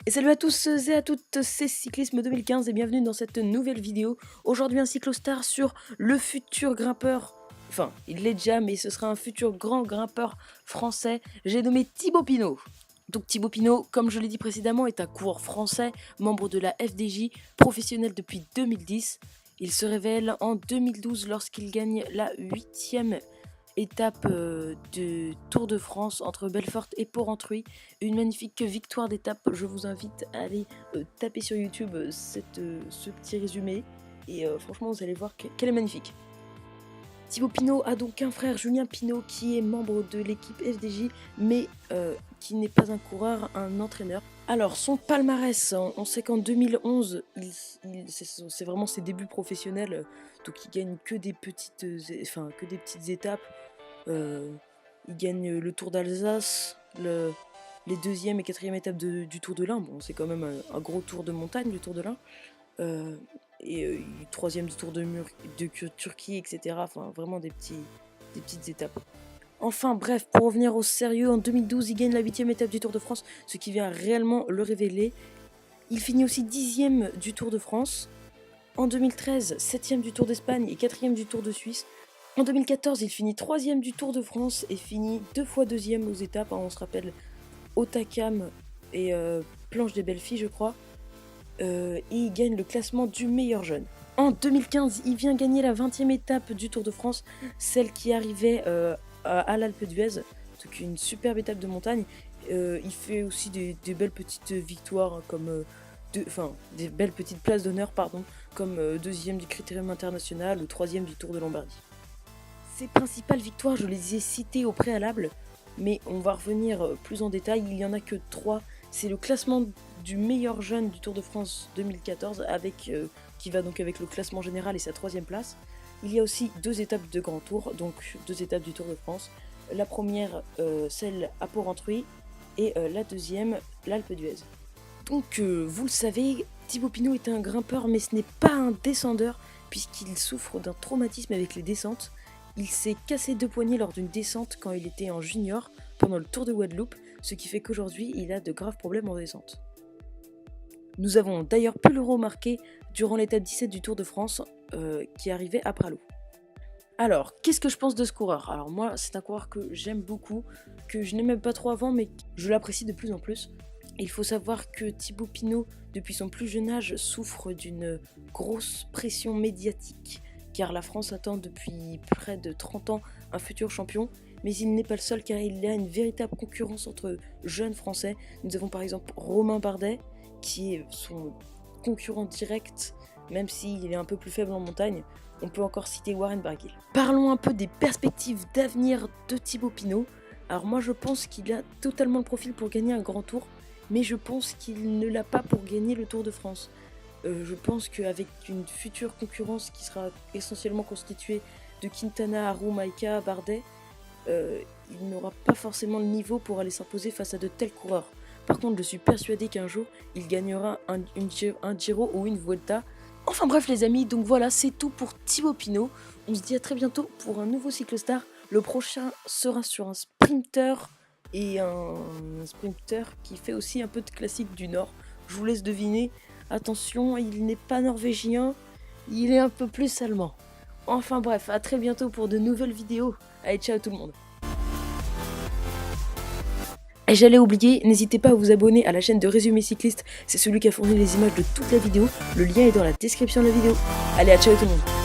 Et salut à tous et à toutes, c'est Cyclisme 2015 et bienvenue dans cette nouvelle vidéo. Aujourd'hui un cyclostar sur le futur grimpeur, enfin il l'est déjà mais ce sera un futur grand grimpeur français, j'ai nommé Thibaut Pinot. Donc Thibaut Pinot, comme je l'ai dit précédemment, est un coureur français, membre de la FDJ, professionnel depuis 2010. Il se révèle en 2012 lorsqu'il gagne la 8e étape de Tour de France entre Belfort et Porrentruy. Une magnifique victoire d'étape. Je vous invite à aller taper sur YouTube ce petit résumé. Et franchement, vous allez voir qu'elle est magnifique. Thibaut Pinot a donc un frère, Julien Pinot, qui est membre de l'équipe FDJ, mais qui n'est pas un coureur, un entraîneur. Alors, son palmarès, on sait qu'en 2011, c'est vraiment ses débuts professionnels, donc il gagne que des petites étapes. Il gagne le Tour d'Alsace, les 2e et 4e étapes du Tour de l'Ain. Bon, c'est quand même un gros tour de montagne, le Tour de l'Ain. Et 3e du Tour de Turquie, etc. Enfin, vraiment des petites étapes. Enfin bref, pour revenir au sérieux, en 2012, il gagne la 8e étape du Tour de France, ce qui vient réellement le révéler. Il finit aussi 10e du Tour de France. En 2013, 7e du Tour d'Espagne et 4e du Tour de Suisse. En 2014, il finit 3e du Tour de France et finit 2 fois 2e aux étapes. On se rappelle Otakam et Planche des Belles Filles, je crois. Et il gagne le classement du meilleur jeune. En 2015, il vient gagner la 20e étape du Tour de France, celle qui arrivait à l'Alpe d'Huez, donc une superbe étape de montagne. Il fait aussi des belles petites victoires, comme des belles petites places d'honneur, comme 2e du Critérium International ou 3e du Tour de Lombardie. Ses principales victoires, je les ai citées au préalable, mais on va revenir plus en détail. Il n'y en a que 3. C'est le classement du meilleur jeune du Tour de France 2014, qui va donc avec le classement général et sa 3e place. Il y a aussi 2 étapes de Grand Tour, donc 2 étapes du Tour de France. La première, celle à Porrentruy, et la 2e, l'Alpe d'Huez. Donc vous le savez, Thibaut Pinot est un grimpeur, mais ce n'est pas un descendeur, puisqu'il souffre d'un traumatisme avec les descentes. Il s'est cassé 2 poignets lors d'une descente quand il était en junior, pendant le Tour de Guadeloupe, ce qui fait qu'aujourd'hui il a de graves problèmes en descente. Nous avons d'ailleurs pu le remarquer durant l'étape 17 du Tour de France, qui arrivait à Pralou. Alors, qu'est-ce que je pense de ce coureur? Alors moi, c'est un coureur que j'aime beaucoup, que je n'aimais pas trop avant, mais je l'apprécie de plus en plus. Il faut savoir que Thibaut Pinot, depuis son plus jeune âge, souffre d'une grosse pression médiatique, car la France attend depuis près de 30 ans un futur champion, mais il n'est pas le seul, car il y a une véritable concurrence entre jeunes Français. Nous avons par exemple Romain Bardet, qui est son concurrent direct, même s'il est un peu plus faible en montagne. On peut encore citer Warren Barguil. Parlons un peu des perspectives d'avenir de Thibaut Pinot. Alors moi je pense qu'il a totalement le profil pour gagner un grand tour, mais je pense qu'il ne l'a pas pour gagner le Tour de France. Je pense qu'avec une future concurrence qui sera essentiellement constituée de Quintana, Aru, Maïka, Bardet, il n'aura pas forcément le niveau pour aller s'imposer face à de tels coureurs. Par contre, je suis persuadé qu'un jour, il gagnera un Giro ou une Vuelta. Enfin bref les amis, donc voilà, c'est tout pour Thibaut Pinot. On se dit à très bientôt pour un nouveau cyclostar. Le prochain sera sur un sprinter, et un sprinter qui fait aussi un peu de classique du Nord. Je vous laisse deviner. Attention, il n'est pas norvégien, il est un peu plus allemand. Enfin bref, à très bientôt pour de nouvelles vidéos. Allez, ciao tout le monde. Et j'allais oublier, n'hésitez pas à vous abonner à la chaîne de Résumé Cycliste, c'est celui qui a fourni les images de toute la vidéo, le lien est dans la description de la vidéo. Allez, à ciao tout le monde.